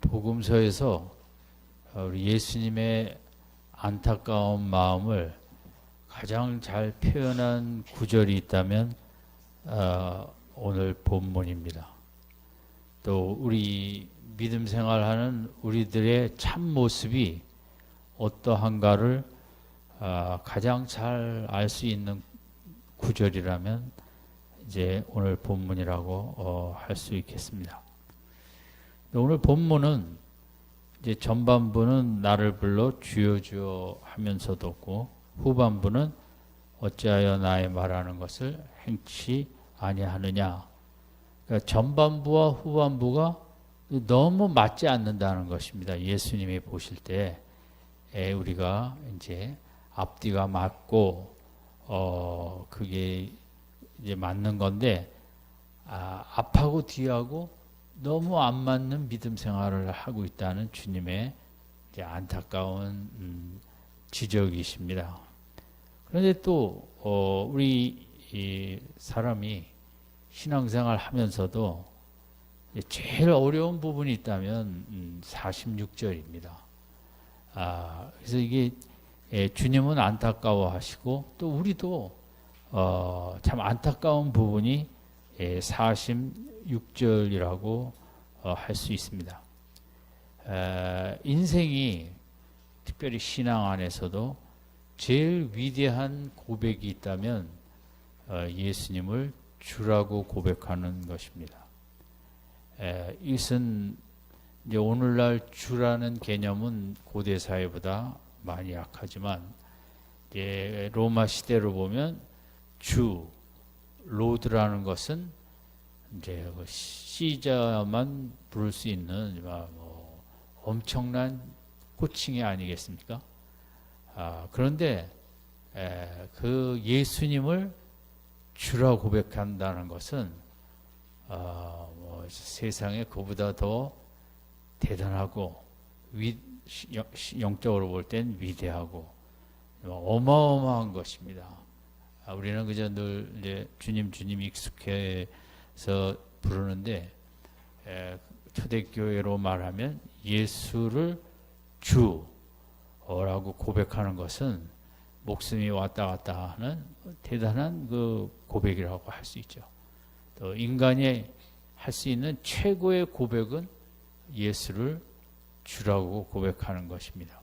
복음서에서 우리 예수님의 안타까운 마음을 가장 잘 표현한 구절이 있다면 오늘 본문입니다. 또 우리 믿음 생활하는 우리들의 참 모습이 어떠한가를 가장 잘 알 수 있는 구절이라면 이제 오늘 본문이라고 할 수 있겠습니다. 오늘 본문은 이제 전반부는 나를 불러 주여 주여 하면서도 없고 후반부는 어찌하여 나의 말하는 것을 행치 아니하느냐. 그러니까 전반부와 후반부가 너무 맞지 않는다는 것입니다. 예수님이 보실 때 우리가 이제 앞뒤가 맞고 그게 이제 맞는 건데 앞하고 뒤하고 너무 안 맞는 믿음 생활을 하고 있다는 주님의 이제 안타까운 지적이십니다. 그런데 또 우리 이 사람이 신앙생활 하면서도 제일 어려운 부분이 있다면 46절입니다. 그래서 이게 주님은 안타까워하시고 또 우리도 참 안타까운 부분이 46절이라고 할 수 있습니다. 인생이 특별히 신앙 안에서도 제일 위대한 고백이 있다면 예수님을 주라고 고백하는 것입니다. 이것은 이제 오늘날 주라는 개념은 고대 사회보다 많이 약하지만 로마 시대로 보면 주, 로드라는 것은 이제 시자만 부를 수 있는 엄청난 호칭이 아니겠습니까? 그런데 그 예수님을 주라 고백한다는 것은 세상에 그보다 더 대단하고 영적으로 볼 땐 위대하고 어마어마한 것입니다. 우리는 그저 늘 이제 주님 익숙해서 부르는데 초대교회로 말하면 예수를 주라고 고백하는 것은 목숨이 왔다 갔다 하는 대단한 그 고백이라고 할 수 있죠. 또 인간이 할 수 있는 최고의 고백은 예수를 주라고 고백하는 것입니다.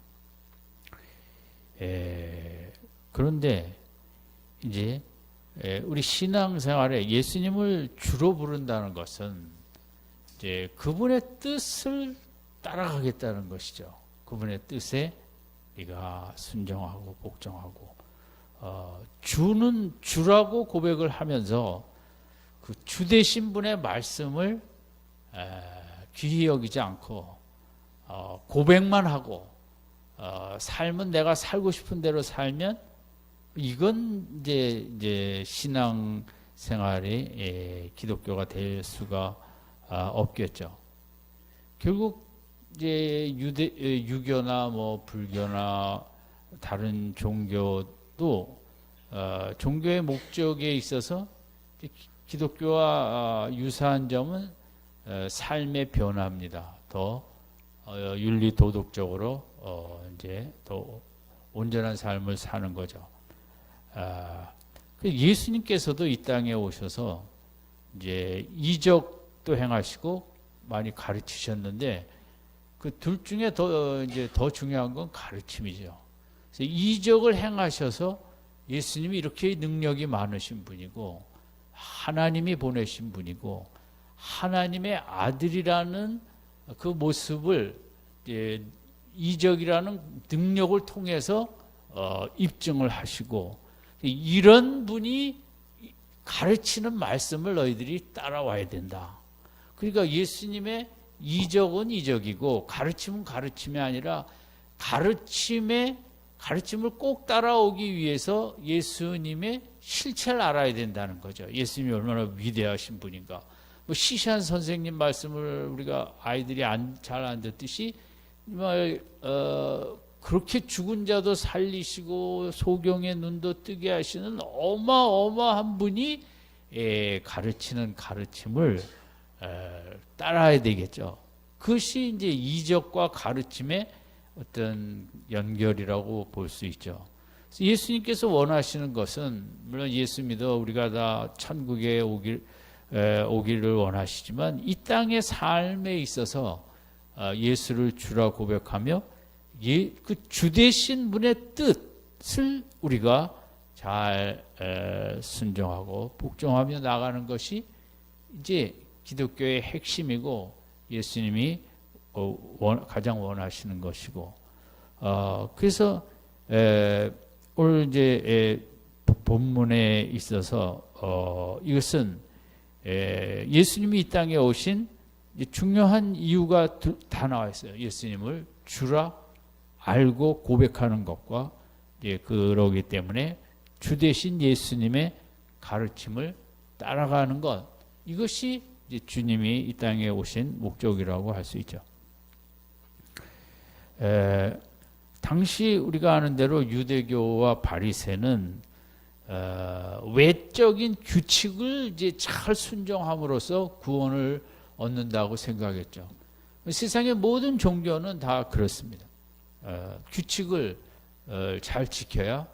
그런데 이제 우리 신앙생활에 예수님을 주로 부른다는 것은 이제 그분의 뜻을 따라가겠다는 것이죠. 그분의 뜻에 네가 순종하고 복종하고 주는 주라고 고백을 하면서 그 주 되신 분의 말씀을 귀히 여기지 않고 고백만 하고 삶은 내가 살고 싶은 대로 살면 이건 이제 신앙 생활이 기독교가 될 수가 없겠죠. 결국 이제 유교나 불교나 다른 종교도 종교의 목적에 있어서 기독교와 유사한 점은 삶의 변화입니다. 더 윤리 도덕적으로 이제 더 온전한 삶을 사는 거죠. 예수님께서도 이 땅에 오셔서 이제 이적도 행하시고 많이 가르치셨는데 그 둘 중에 더 중요한 건 가르침이죠. 그래서 이적을 행하셔서 예수님이 이렇게 능력이 많으신 분이고 하나님이 보내신 분이고 하나님의 아들이라는 그 모습을 이적이라는 능력을 통해서 입증을 하시고 이런 분이 가르치는 말씀을 너희들이 따라와야 된다. 그러니까 예수님의 이적은 이적이고 가르침은 가르침이 아니라 가르침을 꼭 따라오기 위해서 예수님의 실체를 알아야 된다는 거죠. 예수님이 얼마나 위대하신 분인가. 시시한 선생님 말씀을 우리가 아이들이 잘 안 듣듯이 그렇게 죽은 자도 살리시고 소경의 눈도 뜨게 하시는 어마어마한 분이 가르치는 가르침을 따라야 되겠죠. 그것이 이제 이적과 가르침의 어떤 연결이라고 볼 수 있죠. 예수님께서 원하시는 것은 물론 예수 믿어 우리가 다 천국에 오기를 원하시지만 이 땅의 삶에 있어서 예수를 주라 고백하며 그 주되신 분의 뜻을 우리가 잘 순종하고 복종하며 나가는 것이 이제 기독교의 핵심이고 예수님이 가장 원하시는 것이고 그래서 오늘 이제 본문에 있어서 이것은 예수님이 이 땅에 오신 중요한 이유가 다 나와 있어요. 예수님을 주라 알고 고백하는 것과 그러기 때문에 주 대신 예수님의 가르침을 따라가는 것, 이것이 이제 주님이 이 땅에 오신 목적이라고 할 수 있죠. 당시 우리가 아는 대로 유대교와 바리새는 외적인 규칙을 이제 잘 순종함으로써 구원을 얻는다고 생각했죠. 세상의 모든 종교는 다 그렇습니다. 규칙을 잘 지켜야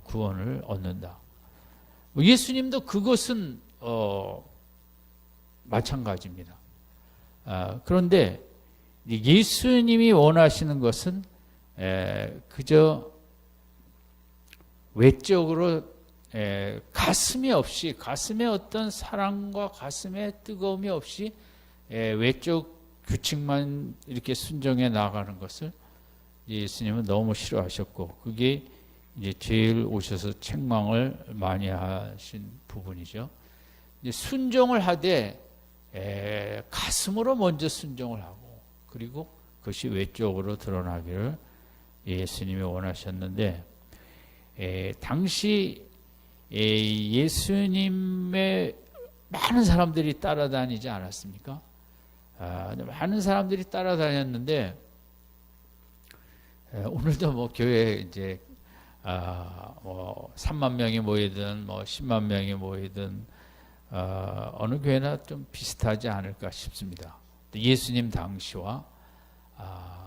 구원을 얻는다. 예수님도 그것은 마찬가지입니다. 그런데 예수님이 원하시는 것은 그저 외적으로 가슴이 없이, 가슴에 어떤 사랑과 가슴의 뜨거움이 없이 외적 규칙만 이렇게 순종해 나가는 것을 예수님은 너무 싫어하셨고, 그게 이제 제일 오셔서 책망을 많이 하신 부분이죠. 이제 순종을 하되 가슴으로 먼저 순종을 하고, 그리고 그것이 외적으로 드러나기를 예수님이 원하셨는데, 당시 예수님의 많은 사람들이 따라다니지 않았습니까? 많은 사람들이 따라다녔는데, 오늘도 뭐 교회 이제 뭐 3만 명이 모이든 뭐 10만 명이 모이든 어느 교회나 좀 비슷하지 않을까 싶습니다. 예수님 당시와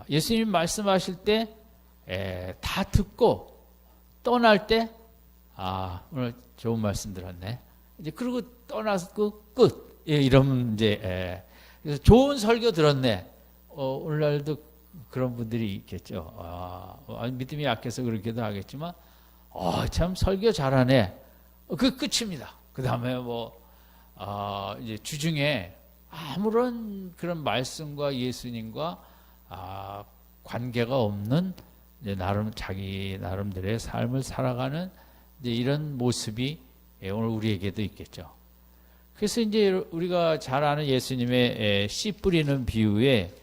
예수님 말씀하실 때 다 듣고 떠날 때 오늘 좋은 말씀 들었네. 이제 그리고 떠나서 끝. 이러면 이제 그래서 좋은 설교 들었네. 오늘날도 그런 분들이 있겠죠. 믿음이 약해서 그렇게도 하겠지만, 참 설교 잘하네. 그 끝입니다. 그 다음에 이제 주중에 아무런 그런 말씀과 예수님과 관계가 없는 이제 자기 나름대로의 삶을 살아가는 이제 이런 모습이 오늘 우리에게도 있겠죠. 그래서 이제 우리가 잘 아는 예수님의 씨 뿌리는 비유에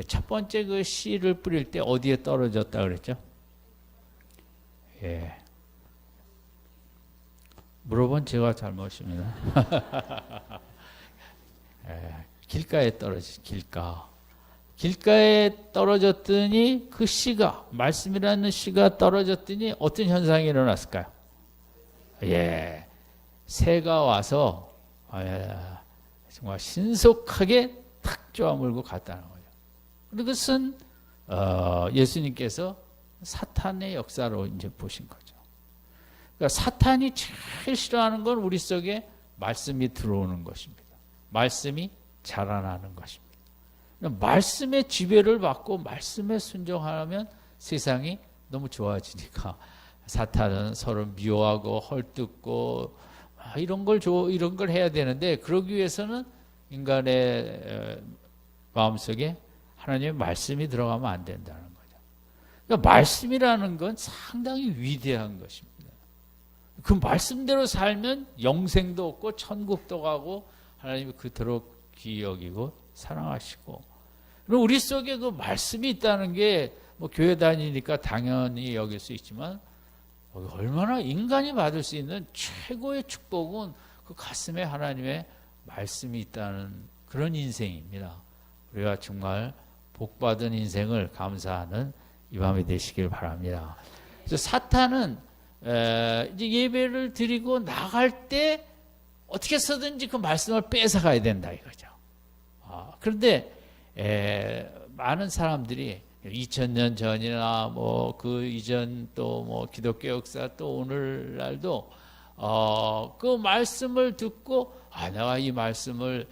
첫 번째 그 씨를 뿌릴 때 어디에 떨어졌다 그랬죠? 물어본 제가 잘못입니다. 길가에 길가에 떨어졌더니 그 씨가, 말씀이라는 씨가 떨어졌더니 어떤 현상이 일어났을까요? 새가 와서 정말 신속하게 탁 쪼아물고 갔다는 거예요. 그것은 예수님께서 사탄의 역사로 이제 보신 거죠. 그러니까 사탄이 제일 싫어하는 건 우리 속에 말씀이 들어오는 것입니다. 말씀이 자라나는 것입니다. 말씀의 지배를 받고 말씀에 순종하면 세상이 너무 좋아지니까 사탄은 서로 미워하고 헐뜯고 이런 걸 해야 되는데, 그러기 위해서는 인간의 마음속에 하나님의 말씀이 들어가면 안 된다는 거죠. 그러니까 말씀이라는 건 상당히 위대한 것입니다. 그 말씀대로 살면 영생도 없고 천국도 가고 하나님이 그토록 귀히 여기고 사랑하시고, 그리고 우리 속에 그 말씀이 있다는 게 뭐 교회 다니니까 당연히 여길 수 있지만, 얼마나 인간이 받을 수 있는 최고의 축복은 그 가슴에 하나님의 말씀이 있다는 그런 인생입니다. 우리가 정말 복받은 인생을 감사하는 이 밤이 되시길 바랍니다. 그래서 사탄은 이제 예배를 드리고 나갈 때 어떻게 해서든지 그 말씀을 뺏어가야 된다 이거죠. 그런데 많은 사람들이 2000년 전이나 뭐 그 이전 또 뭐 기독교 역사 또 오늘날도 그 말씀을 듣고 내가 이 말씀을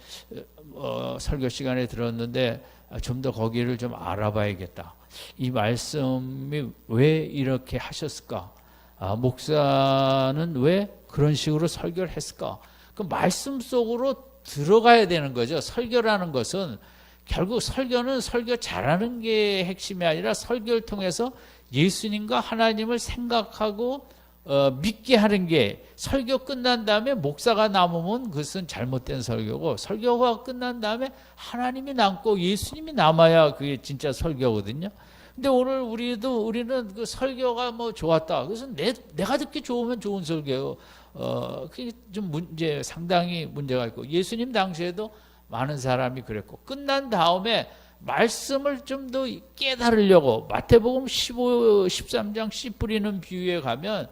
설교 시간에 들었는데 좀 더 거기를 좀 알아봐야겠다. 이 말씀이 왜 이렇게 하셨을까? 목사는 왜 그런 식으로 설교를 했을까? 그 말씀 속으로 들어가야 되는 거죠. 설교라는 것은 결국 설교는 설교 잘하는 게 핵심이 아니라 설교를 통해서 예수님과 하나님을 생각하고 믿게 하는 게, 설교 끝난 다음에 목사가 남으면 그것은 잘못된 설교고, 설교가 끝난 다음에 하나님이 남고 예수님이 남아야 그게 진짜 설교거든요. 근데 오늘 우리는 그 설교가 뭐 좋았다, 그것은 내가 듣기 좋으면 좋은 설교예요. 그게 좀 상당히 문제가 있고, 예수님 당시에도 많은 사람이 그랬고, 끝난 다음에 말씀을 좀 더 깨달으려고 마태복음 13장 씨 뿌리는 비유에 가면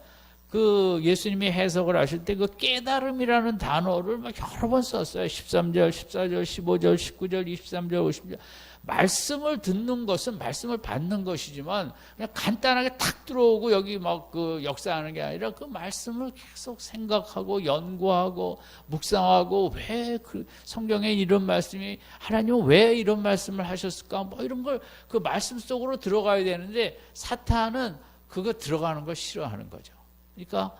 그 예수님이 해석을 하실 때 그 깨달음이라는 단어를 막 여러 번 썼어요. 13절, 14절, 15절, 19절, 23절, 50절. 말씀을 듣는 것은 말씀을 받는 것이지만 그냥 간단하게 탁 들어오고 여기 막 그 역사하는 게 아니라 그 말씀을 계속 생각하고 연구하고 묵상하고, 왜 그 성경에 이런 말씀이, 하나님은 왜 이런 말씀을 하셨을까, 뭐 이런 걸 그 말씀 속으로 들어가야 되는데, 사탄은 그거 들어가는 걸 싫어하는 거죠. 그러니까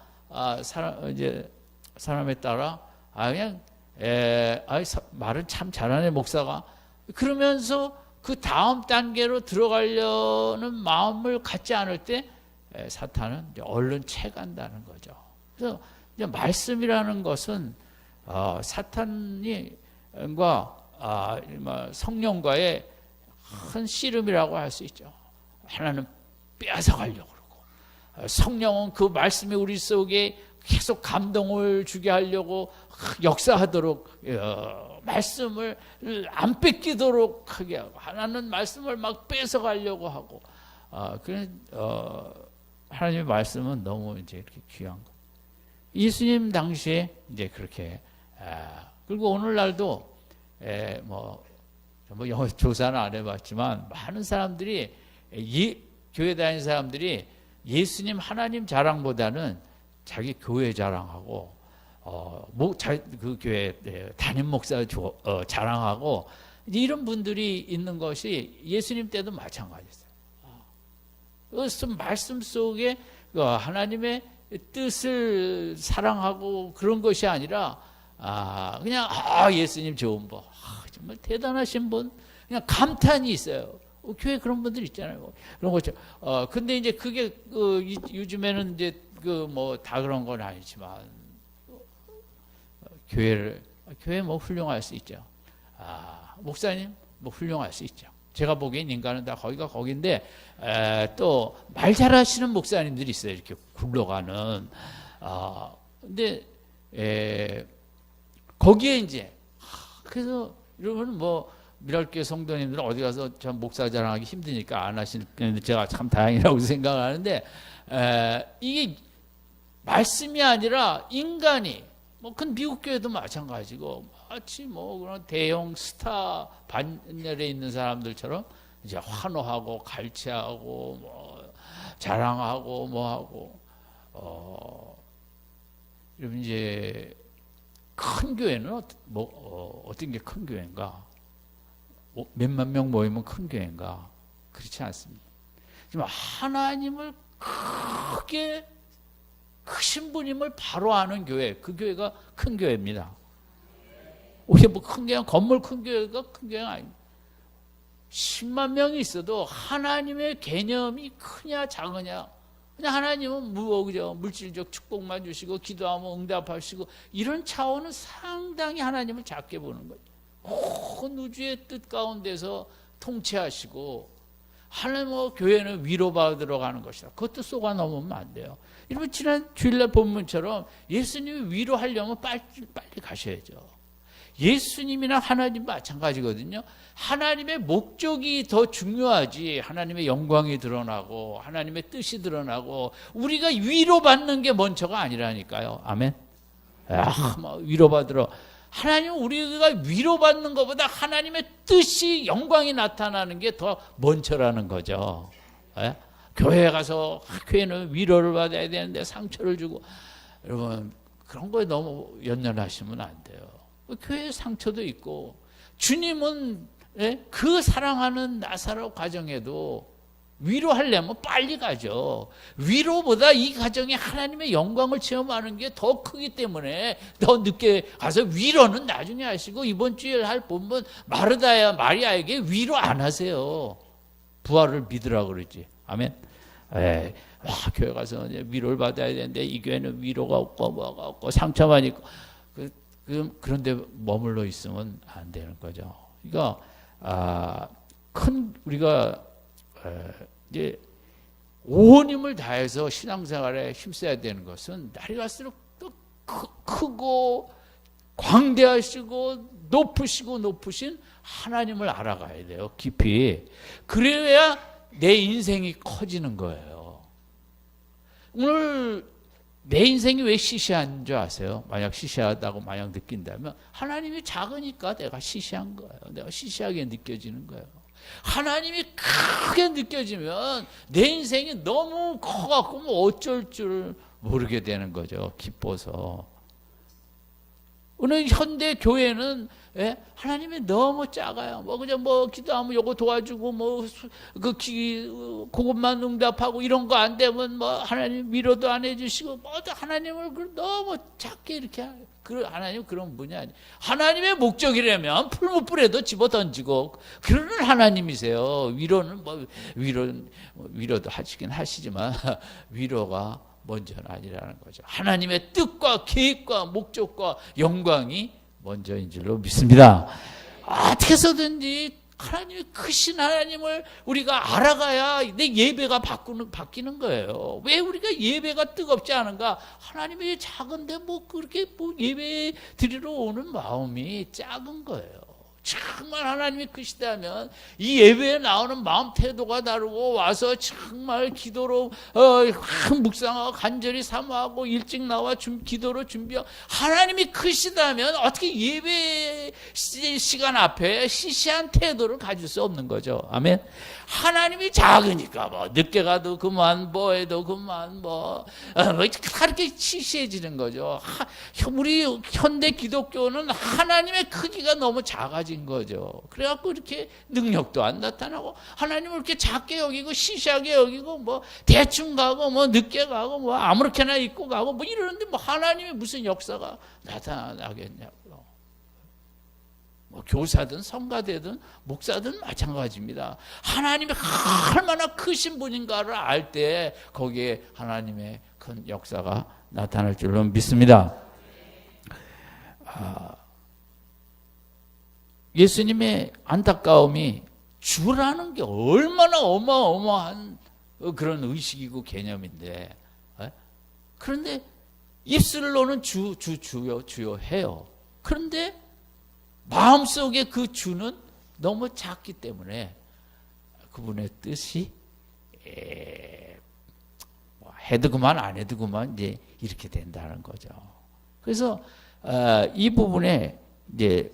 사람에 따라 그냥 말은 참 잘하네 목사가, 그러면서 그 다음 단계로 들어가려는 마음을 갖지 않을 때 사탄은 이제 얼른 채간다는 거죠. 그래서 이제 말씀이라는 것은 사탄과 성령과의 큰 씨름이라고 할 수 있죠. 하나는 빼앗아가려고 그러고, 성령은 그 말씀이 우리 속에 계속 감동을 주게 하려고 역사하도록, 말씀을 안 뺏기도록 하게 하고, 하나는 말씀을 막 뺏어가려고 하고, 하나님의 말씀은 너무 이제 이렇게 귀한 거. 예수님 당시에 이제 그렇게, 그리고 오늘날도 뭐 영어 조사는 안 해봤지만 많은 사람들이, 교회 다니는 사람들이 예수님 하나님 자랑보다는 자기 교회 자랑하고 그 교회 담임 목사 자랑하고, 이런 분들이 있는 것이 예수님 때도 마찬가지였어요. 그래서 말씀 속에 하나님의 뜻을 사랑하고 그런 것이 아니라 그냥 예수님 좋은 분, 정말 대단하신 분, 그냥 감탄이 있어요. 교회 그런 분들 있잖아요. 그런 거죠. 근데 이제 그게 요즘에는 이제 뭐 다 그런 건 아니지만, 교회 뭐 훌륭할 수 있죠. 목사님 뭐 훌륭할 수 있죠. 제가 보기엔 인간은 다 거기가 거긴데, 또 말 잘하시는 목사님들이 있어요. 이렇게 굴러가는. 근데 거기에 이제 그래서 여러분 뭐 미랄교회 성도님들은 어디 가서 참 목사 자랑하기 힘드니까 안 하시는, 제가 참 다행이라고 생각하는데, 이게 말씀이 아니라 인간이, 뭐 그 미국 교회도 마찬가지고, 마치 뭐 그런 대형 스타 반열에 있는 사람들처럼 이제 환호하고 갈채하고 뭐 자랑하고 뭐 하고, 여러분 이제 큰 교회는 어떤 게 큰 교회인가? 몇만 명 모이면 큰 교회인가? 그렇지 않습니다. 지금 하나님을 크게, 크신 분임을 바로 아는 교회, 그 교회가 큰 교회입니다. 우리 뭐 큰 교회, 건물 큰 교회가 큰 교회가 아닙니다. 10만 명이 있어도 하나님의 개념이 크냐 작으냐, 그냥 하나님은 그죠? 물질적 축복만 주시고 기도하면 응답하시고, 이런 차원은 상당히 하나님을 작게 보는 거죠. 온 우주의 뜻 가운데서 통치하시고, 하나님 교회는 위로받으러 가는 것이다. 그것도 쏘가 넘으면 안 돼요. 여러분 지난 주일날 본문처럼 예수님이 위로하려면 빨리 가셔야죠. 예수님이나 하나님 마찬가지거든요. 하나님의 목적이 더 중요하지, 하나님의 영광이 드러나고 하나님의 뜻이 드러나고 우리가 위로받는 게 먼저가 아니라니까요. 아멘. 막 위로받으러 하나님은 우리가 위로받는 것보다 하나님의 뜻이 영광이 나타나는 게 더 먼저라는 거죠. 예? 교회에 가서 교회는 위로를 받아야 되는데 상처를 주고, 여러분 그런 거에 너무 연연하시면 안 돼요. 교회에 상처도 있고, 주님은 그 사랑하는 나사로 가정에도 위로하려면 빨리 가죠. 위로보다 이 가정에 하나님의 영광을 체험하는 게 더 크기 때문에 더 늦게 가서, 위로는 나중에 하시고 이번 주에 할 본문 마르다야 마리아에게 위로 안 하세요. 부활을 믿으라고 그러지. 아멘. 교회 가서 위로를 받아야 되는데 이 교회는 위로가 없고 뭐가 없고 상처만 있고, 그런데 머물러 있으면 안 되는 거죠. 그러니까 우리가 이제 온 힘을 다해서 신앙생활에 힘써야 되는 것은 날이 갈수록 더 크고 광대하시고 높으신 하나님을 알아가야 돼요. 깊이. 그래야 내 인생이 커지는 거예요. 오늘 내 인생이 왜 시시한 줄 아세요? 만약 시시하다고 만약 느낀다면 하나님이 작으니까 내가 시시한 거예요. 내가 시시하게 느껴지는 거예요. 하나님이 크게 느껴지면 내 인생이 너무 커갖고 뭐 어쩔 줄 모르게 되는 거죠. 기뻐서. 오늘 현대 교회는 하나님이 너무 작아요. 그냥 기도하면 요거 도와주고 그것만 응답하고 이런 거 안 되면 하나님 위로도 안 해주시고 하나님을 너무 작게 이렇게 해요. 하나님 그런 분이 아니에요. 하나님의 목적이라면 풀무불에도 집어 던지고 그러는 하나님이세요. 위로도 하시긴 하시지만 위로가 먼저는 아니라는 거죠. 하나님의 뜻과 계획과 목적과 영광이 먼저인 줄로 믿습니다. 어떻게 해서든지 하나님이 크신 하나님을 우리가 알아가야 내 예배가 바뀌는 거예요. 왜 우리가 예배가 뜨겁지 않은가? 하나님이 작은데 그렇게 예배 드리러 오는 마음이 작은 거예요. 정말 하나님이 크시다면 이 예배에 나오는 마음 태도가 다르고, 와서 정말 기도로 묵상하고 간절히 사모하고 일찍 나와 기도로 준비하고, 하나님이 크시다면 어떻게 예배 시간 앞에 시시한 태도를 가질 수 없는 거죠. 아멘. 하나님이 작으니까 늦게 가도 그만, 해도 그만, 그렇게 시시해지는 거죠. 우리 현대 기독교는 하나님의 크기가 너무 작아진 거죠. 그래갖고 이렇게 능력도 안 나타나고, 하나님을 이렇게 작게 여기고 시시하게 여기고 대충 가고 늦게 가고 아무렇게나 입고 가고 이러는데 하나님의 무슨 역사가 나타나겠냐고. 교사든 성가대든 목사든 마찬가지입니다. 하나님이 얼마나 크신 분인가를 알 때 거기에 하나님의 큰 역사가 나타날 줄로 믿습니다. 예수님의 안타까움이 주라는 게 얼마나 어마어마한 그런 의식이고 개념인데, 그런데 입술로는 주요 해요. 그런데 마음속에 그 주는 너무 작기 때문에 그분의 뜻이 해도 그만 안 해도 그만 이제 이렇게 된다는 거죠. 그래서 이 부분에 이제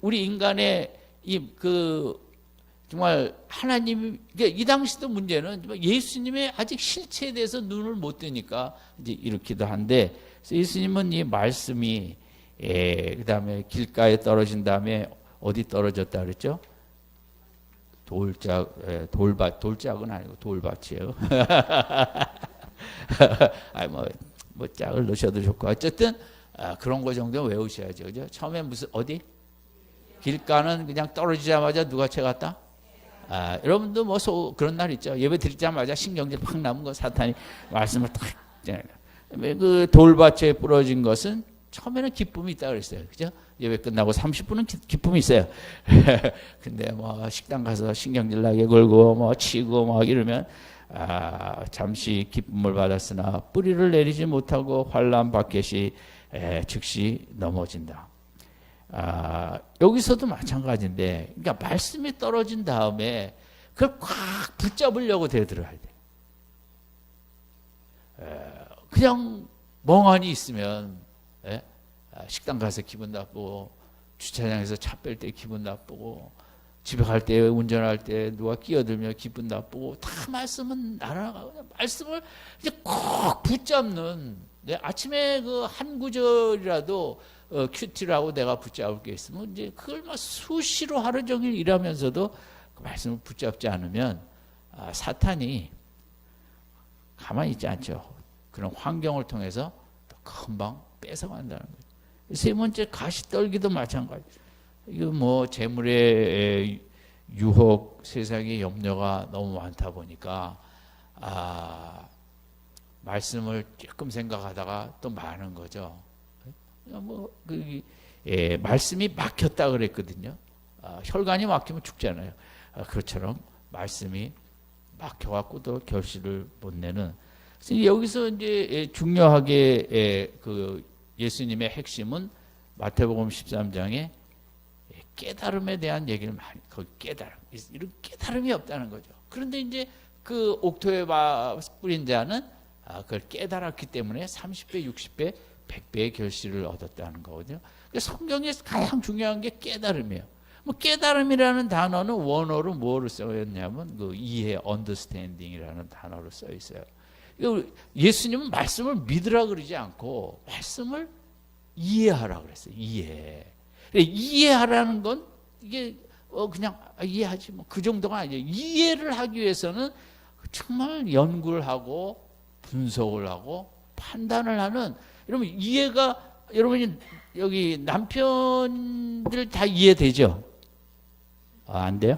우리 인간의 정말 하나님, 이 당시도 문제는 예수님의 아직 실체에 대해서 눈을 못 뜨니까 이제 이렇기도 한데, 예수님은 이 말씀이 그 다음에 길가에 떨어진 다음에 어디 떨어졌다 그랬죠? 돌짝은 아니고 돌밭이에요. 짝을 넣으셔도 좋고, 어쨌든 그런 거 정도는 외우셔야죠. 그죠? 처음에 어디? 길가는 그냥 떨어지자마자 누가 채갔다? 여러분도 그런 날 있죠. 예배 드리자마자 신경질 팍 남은 거, 사탄이 말씀을 탁. 그 돌밭에 부러진 것은 처음에는 기쁨이 있다 그랬어요. 그죠? 예배 끝나고 30분은 기쁨이 있어요. 근데 식당 가서 신경질 나게 걸고 치고 이러면 잠시 기쁨을 받았으나 뿌리를 내리지 못하고 환난 바켓이 즉시 넘어진다. 여기서도 마찬가지인데, 그러니까 말씀이 떨어진 다음에 그걸 꽉 붙잡으려고 대들어야 돼. 그냥 멍하니 있으면 식당 가서 기분 나쁘고 주차장에서 차 뺄 때 기분 나쁘고 집에 갈 때 운전할 때 누가 끼어들면 기분 나쁘고 다 말씀은 날아가고 말씀을 이제 꼭 붙잡는 아침에 그 한 구절이라도 큐티라고 내가 붙잡을 게 있으면 이제 그걸 막 수시로 하루 종일 일하면서도 그 말씀을 붙잡지 않으면 사탄이 가만히 있지 않죠. 그런 환경을 통해서 금방 뺏어간다는 거예요. 세 번째 가시떨기도 마찬가지. 이거 뭐 재물의 유혹, 세상의 염려가 너무 많다 보니까 말씀을 조금 생각하다가 또 많은 거죠. 말씀이 막혔다 그랬거든요. 혈관이 막히면 죽잖아요. 그것처럼 말씀이 막혀갖고 또 결실을 못 내는. 여기서 이제 중요하게 그 예수님의 핵심은 마태복음 13장에 깨달음에 대한 얘기를 많이, 거기 깨달음, 이런 깨달음이 없다는 거죠. 그런데 이제 그 옥토에 뿌린 자는 그걸 깨달았기 때문에 30배, 60배, 100배의 결실을 얻었다는 거거든요. 성경에 가장 중요한 게 깨달음이에요. 뭐 깨달음이라는 단어는 원어로 뭐로 써있냐면 그 이해, understanding이라는 단어로 써 있어요. 예수님은 말씀을 믿으라 그러지 않고 말씀을 이해하라 그랬어요. 이해하라는 건 이게 그냥 이해하지 뭐 그 정도가 아니에요. 이해를 하기 위해서는 정말 연구를 하고 분석을 하고 판단을 하는. 여러분 이해가 여러분이 여기 남편들 다 이해되죠? 안 돼요?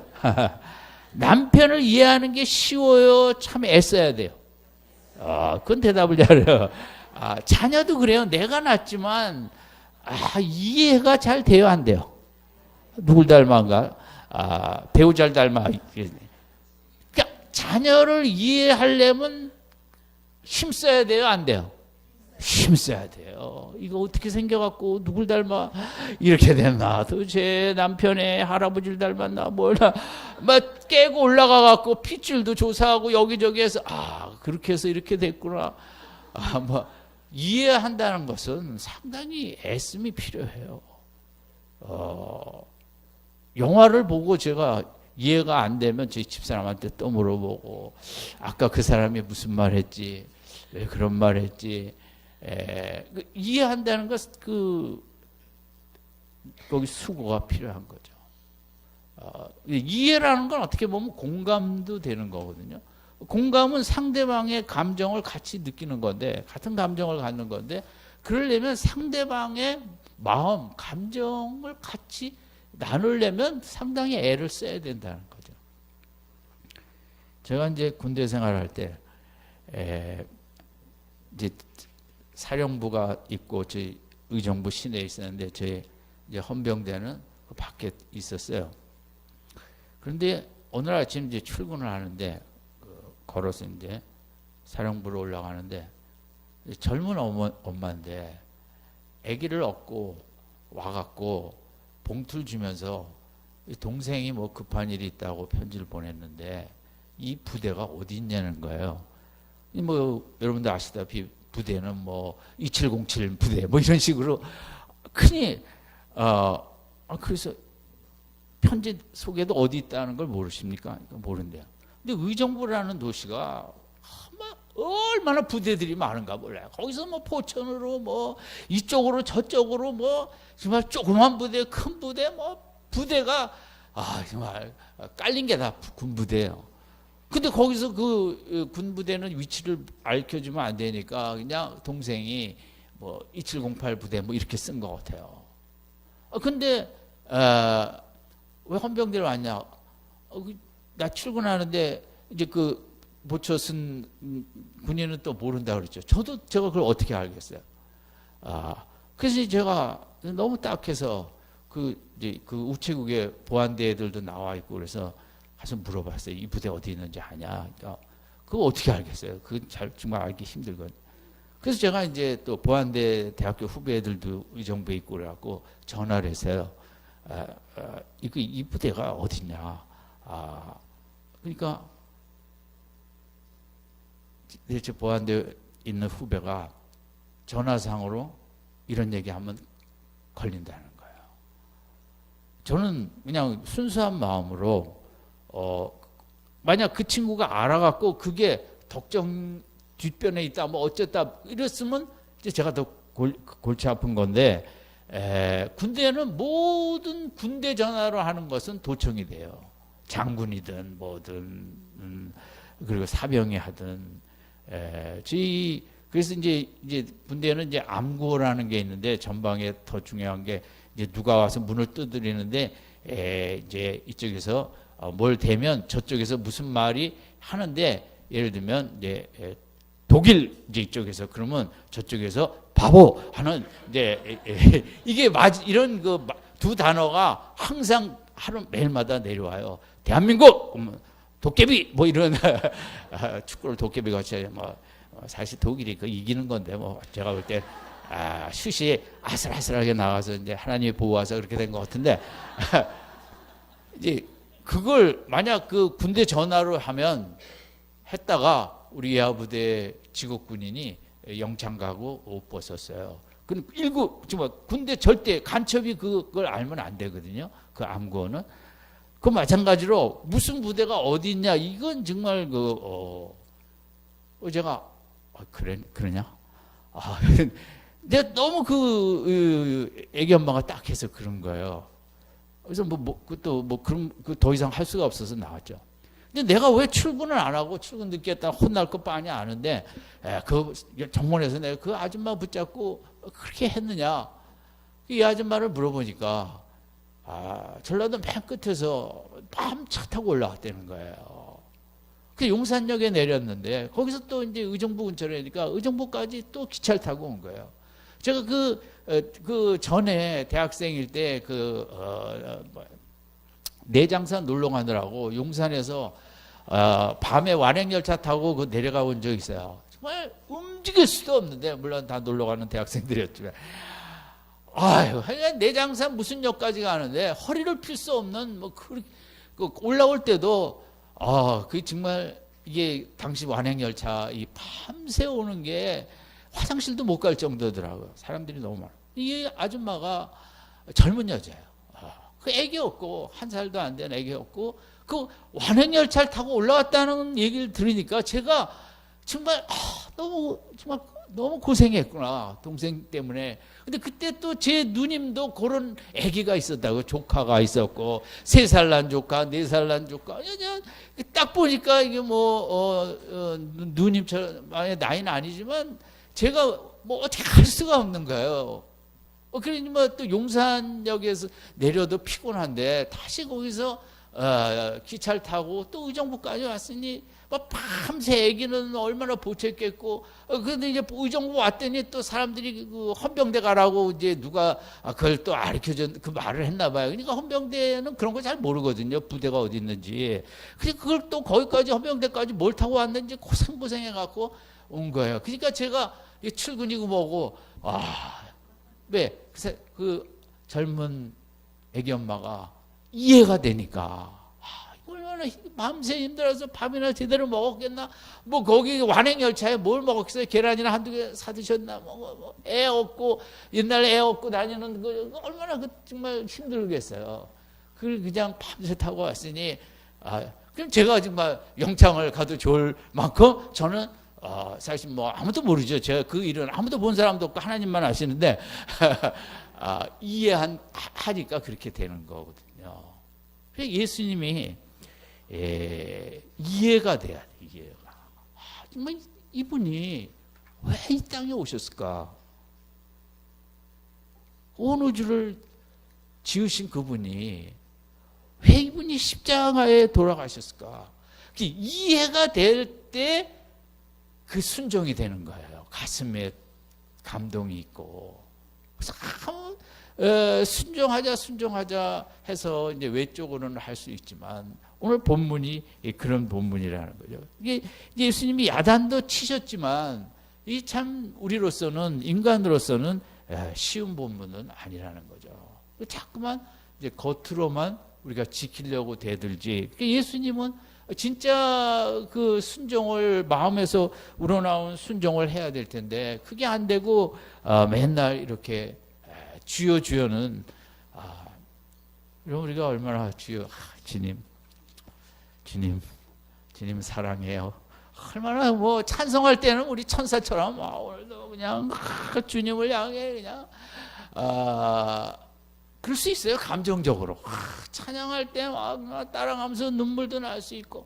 남편을 이해하는 게 쉬워요? 참 애써야 돼요? 그건 대답을 잘해요. 자녀도 그래요. 내가 낳지만 이해가 잘 돼요, 안 돼요? 누굴 닮아가? 배우 잘 닮아. 그러니까 자녀를 이해하려면 힘써야 돼요, 안 돼요? 힘써야 돼요. 이거 어떻게 생겨갖고 누굴 닮아 이렇게 됐나? 도대체 남편의 할아버지를 닮았나? 몰라. 막 깨고 올라가갖고 핏줄도 조사하고 여기저기해서 그렇게 해서 이렇게 됐구나. 뭐 이해한다는 것은 상당히 애씀이 필요해요. 영화를 보고 제가 이해가 안 되면 저희 집사람한테 또 물어보고 아까 그 사람이 무슨 말 했지? 왜 그런 말 했지? 이해한다는 것, 거기 수고가 필요한 거죠. 이해라는 건 어떻게 보면 공감도 되는 거거든요. 공감은 상대방의 감정을 같이 느끼는 건데, 같은 감정을 갖는 건데, 그러려면 상대방의 마음, 감정을 같이 나누려면 상당히 애를 써야 된다는 거죠. 제가 이제 군대 생활할 때, 이제 사령부가 있고 저희 의정부 시내에 있었는데 저희 이제 헌병대는 그 밖에 있었어요. 그런데 오늘 아침 이제 출근을 하는데 걸어서 이제 사령부로 올라가는데 젊은 엄마인데 아기를 얻고 와갖고 봉투를 주면서 동생이 뭐 급한 일이 있다고 편지를 보냈는데 이 부대가 어디 있냐는 거예요. 뭐 여러분들 아시다시피 부대는 뭐 2707 부대 뭐 이런 식으로 흔히 그래서 편지 속에도 어디 있다는 걸 모르십니까? 모른대요. 근데 의정부라는 도시가 얼마나 부대들이 많은가 몰라요. 거기서 뭐 포천으로 뭐 이쪽으로 저쪽으로 뭐 정말 조그만 부대, 큰 부대 뭐 부대가 정말 깔린 게 다 군부대예요. 근데 거기서 그 군부대는 위치를 알려주면 안 되니까 그냥 동생이 뭐 2708 부대 뭐 이렇게 쓴 것 같아요. 근데 왜 헌병대로 왔냐? 나 출근하는데 이제 그 모처 쓴 군인은 또 모른다 그랬죠. 제가 그걸 어떻게 알겠어요? 그래서 제가 너무 딱해서 이제 그 우체국에 보안대 애들도 나와 있고 그래서 가서 물어봤어요. 이 부대 어디 있는지 아냐? 그러니까 그거 어떻게 알겠어요? 그건 정말 알기 힘들거든요. 그래서 제가 이제 또 보안대 대학교 후배 애들도 의정부에 있고 그래갖고 전화를 했어요. 이 부대가 어딨냐? 그러니까 제 보안대에 있는 후배가 전화상으로 이런 얘기하면 걸린다는 거예요. 저는 그냥 순수한 마음으로 만약 그 친구가 알아갖고 그게 덕정 뒷변에 있다 뭐 어쨌다 이랬으면 이제 제가 더 골치 아픈 건데 군대는 모든 군대 전화로 하는 것은 도청이 돼요. 장군이든 뭐든 그리고 사병이 하든 그래서 이제 군대는 이제 암구호라는 게 있는데 전방에 더 중요한 게 이제 누가 와서 문을 두드리는데 이제 이쪽에서 뭘 대면 저쪽에서 무슨 말이 하는데 예를 들면 이제 독일 이제 이쪽에서 그러면 저쪽에서 바보 하는 이제 이게 이런 그 두 단어가 항상 하루 매일마다 내려와요. 대한민국 도깨비 뭐 이런 축구를 도깨비 같이 뭐 사실 독일이 그 이기는 건데 뭐 제가 볼 때 슛이 아슬아슬하게 나가서 이제 하나님이 보호하서 그렇게 된 것 같은데 이제 그걸 만약 그 군대 전화로 하면 했다가 우리 예하부대 직업군인이 영창 가고 옷 벗었어요. 그 정말 군대 절대 간첩이 그걸 알면 안 되거든요. 그 암구호는. 그 마찬가지로 무슨 부대가 어디 있냐 이건 정말 제가 그러냐? 내가 너무 애기 엄마가 딱 해서 그런 거예요. 그래서 그럼 더 이상 할 수가 없어서 나왔죠. 근데 내가 왜 출근을 안 하고 출근 늦게 했다 혼날 것 뻔히 아는데 그 정문에서 내가 그 아줌마 붙잡고 그렇게 했느냐? 이 아줌마를 물어보니까 전라도 맨 끝에서 밤 차 타고 올라왔다는 거예요. 그 용산역에 내렸는데 거기서 또 이제 의정부 근처라니까 의정부까지 또 기차를 타고 온 거예요. 제가 그 전에 대학생일 때 내장산 놀러 가느라고 용산에서 밤에 완행열차 타고 내려가 본 적 있어요. 정말 움직일 수도 없는데 물론 다 놀러 가는 대학생들이었지만 내장산 무슨 역까지 가는데 허리를 필 수 없는 올라올 때도 그 정말 이게 당시 완행열차 이 밤새 오는 게 화장실도 못 갈 정도더라고요. 사람들이 너무 많아. 이 아줌마가 젊은 여자예요. 그 애기였고 1살도 안 된 애기였고 그 완행열차를 타고 올라왔다는 얘기를 들으니까 제가 정말 너무 고생했구나 동생 때문에. 근데 그때 또 제 누님도 그런 애기가 있었다고 조카가 있었고 3살 난 조카 4살 난 조카 딱 보니까 이게 누님처럼 나이는 아니지만 제가 어떻게 할 수가 없는 거예요. 그러니 또 용산역에서 내려도 피곤한데 다시 거기서 기차를 타고 또 의정부까지 왔으니 밤새 애기는 얼마나 보채겠고 그런데 이제 의정부 왔더니 또 사람들이 그 헌병대 가라고 이제 누가 그걸 또 가르쳐준 그 말을 했나 봐요. 그러니까 헌병대는 그런 거 잘 모르거든요. 부대가 어디 있는지. 그래서 그걸 또 거기까지 헌병대까지 뭘 타고 왔는지 고생해 갖고 온 거예요. 그러니까 제가 출근이고 뭐고 왜? 그래서 그 젊은 애기 엄마가 이해가 되니까 얼마나 밤새 힘들어서 밥이나 제대로 먹었겠나? 거기 완행열차에 뭘 먹었겠어요? 계란이나 한두 개 사드셨나? 애 없고 옛날에 애 없고 다니는 얼마나 정말 힘들겠어요. 그걸 그냥 밤새 타고 왔으니 그럼 제가 정말 영창을 가도 좋을 만큼 저는 사실 아무도 모르죠. 제가 그 일은 아무도 본 사람도 없고 하나님만 아시는데 이해하니까 그렇게 되는 거거든요. 예수님이 이해가 돼야 돼. 이해가. 정말 이분이 왜 이 땅에 오셨을까? 온 우주를 지으신 그분이 왜 이분이 십자가에 돌아가셨을까? 이해가 될 때 그 순종이 되는 거예요. 가슴에 감동이 있고. 그래서 순종하자 해서 이제 외적으로는 할 수 있지만 오늘 본문이 그런 본문이라는 거죠. 이게 예수님이 야단도 치셨지만 이 참 우리로서는 인간으로서는 쉬운 본문은 아니라는 거죠. 자꾸만 이제 겉으로만 우리가 지키려고 대들지. 예수님은 진짜 그 순종을 마음에서 우러나온 순종을 해야 될 텐데 그게 안 되고 맨날 이렇게 주여 주여는 그럼 우리가 얼마나 주여 주님 사랑해요. 얼마나 뭐 찬송할 때는 우리 천사처럼 오늘도 그냥 주님을 향해 그냥 그럴 수 있어요. 감정적으로 찬양할 때 막 따라가면서 눈물도 날 수 있고,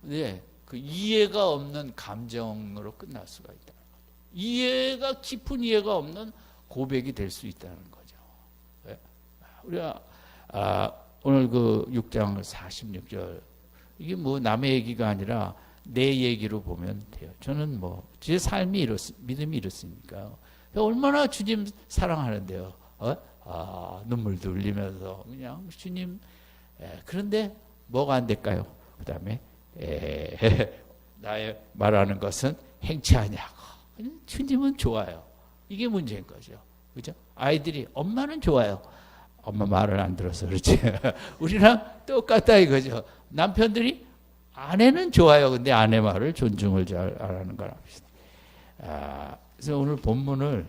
근데 그 이해가 없는 감정으로 끝날 수가 있다. 이해가 깊은 이해가 없는 고백이 될 수 있다는 거죠. 우리가 오늘 그 6장 46절 이게 뭐 남의 얘기가 아니라 내 얘기로 보면 돼요. 저는 뭐 제 삶이 믿음이 이렇습니까? 얼마나 주님 사랑하는데요. 눈물도 흘리면서 그냥 주님. 그런데 뭐가 안 될까요? 그 다음에 나의 말하는 것은 행치 아니하고 주님은 좋아요. 이게 문제인 거죠. 그죠? 아이들이 엄마는 좋아요. 엄마 말을 안 들어서 그렇지. 우리랑 똑같다 이거죠. 남편들이 아내는 좋아요. 근데 아내 말을 존중을 잘 안 하는 거랍니다. 그래서 오늘 본문을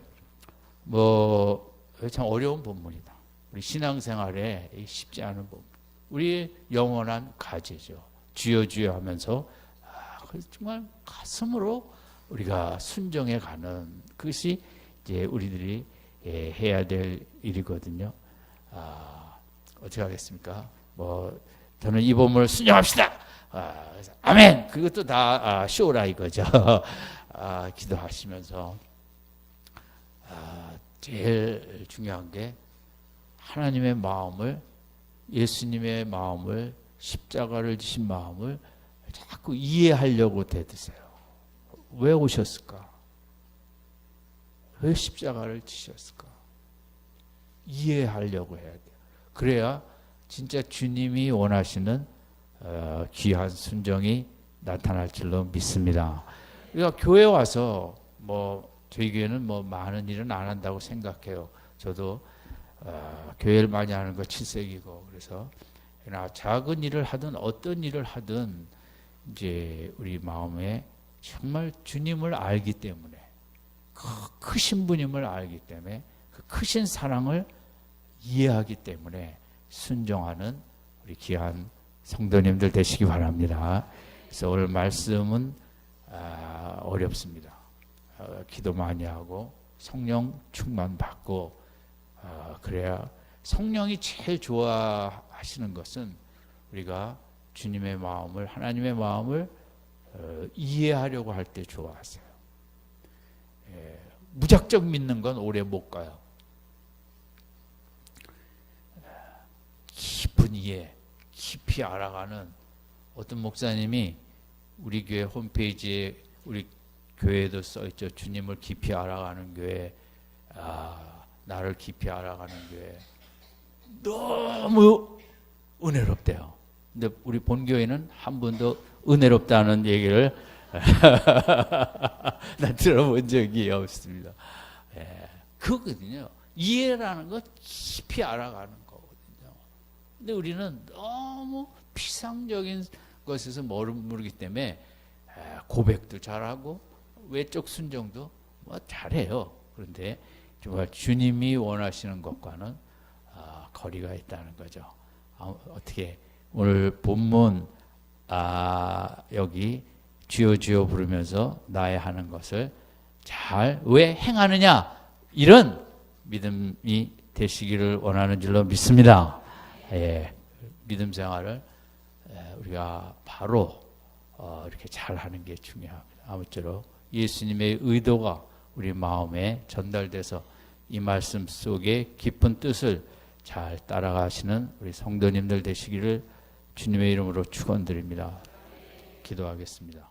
참 어려운 본문이다. 우리 신앙생활에 쉽지 않은 본문. 우리의 영원한 과제죠. 주여 주여 하면서 정말 가슴으로 우리가 순종해 가는 그것이 이제 우리들이 해야 될 일이거든요. 어떻게 하겠습니까? 저는 이 본문을 순종합시다. 아멘. 그것도 다 쇼라 이거죠. 기도하시면서 제일 중요한 게 하나님의 마음을, 예수님의 마음을, 십자가를 지신 마음을 자꾸 이해하려고 대드세요. 왜 오셨을까? 왜 십자가를 지셨을까? 이해하려고 해야 돼요. 그래야 진짜 주님이 원하시는 귀한 순종이 나타날 줄로 믿습니다. 그러니까 교회 와서 저희 교회는 많은 일은 안 한다고 생각해요. 저도 교회를 많이 하는 거 7세기고 그래서 작은 일을 하든 어떤 일을 하든 이제 우리 마음에 정말 주님을 알기 때문에 크신 분임을 알기 때문에 그 크신 사랑을 이해하기 때문에 순종하는 우리 귀한 성도님들 되시기 바랍니다. 그래서 오늘 말씀은 어렵습니다. 기도 많이 하고 성령 충만 받고 그래야 성령이 제일 좋아하시는 것은 우리가 주님의 마음을, 하나님의 마음을 이해하려고 할 때 좋아하세요. 무작정 믿는 건 오래 못 가요. 깊은 이해, 깊이 알아가는 어떤 목사님이 우리 교회 홈페이지에 우리 교회에도 써있죠. 주님을 깊이 알아가는 교회, 나를 깊이 알아가는 교회. 너무 은혜롭대요. 근데 우리 본교회는 한 번도 은혜롭다는 얘기를 난 들어본 적이 없습니다. 그거거든요. 이해라는 것 깊이 알아가는 거거든요. 근데 우리는 너무 피상적인 것에서 머무르기 때문에 고백도 잘하고 외적 순종도 잘해요. 그런데 정말 주님이 원하시는 것과는 거리가 있다는 거죠. 어떻게 오늘 본문 여기 주여 주여 부르면서 나의 하는 것을 잘 왜 행하느냐 이런 믿음이 되시기를 원하는 줄로 믿습니다. 믿음 생활을 우리가 바로 이렇게 잘하는 게 중요합니다. 아무쪼록 예수님의 의도가 우리 마음에 전달돼서 이 말씀 속에 깊은 뜻을 잘 따라가시는 우리 성도님들 되시기를 주님의 이름으로 축원드립니다. 기도하겠습니다.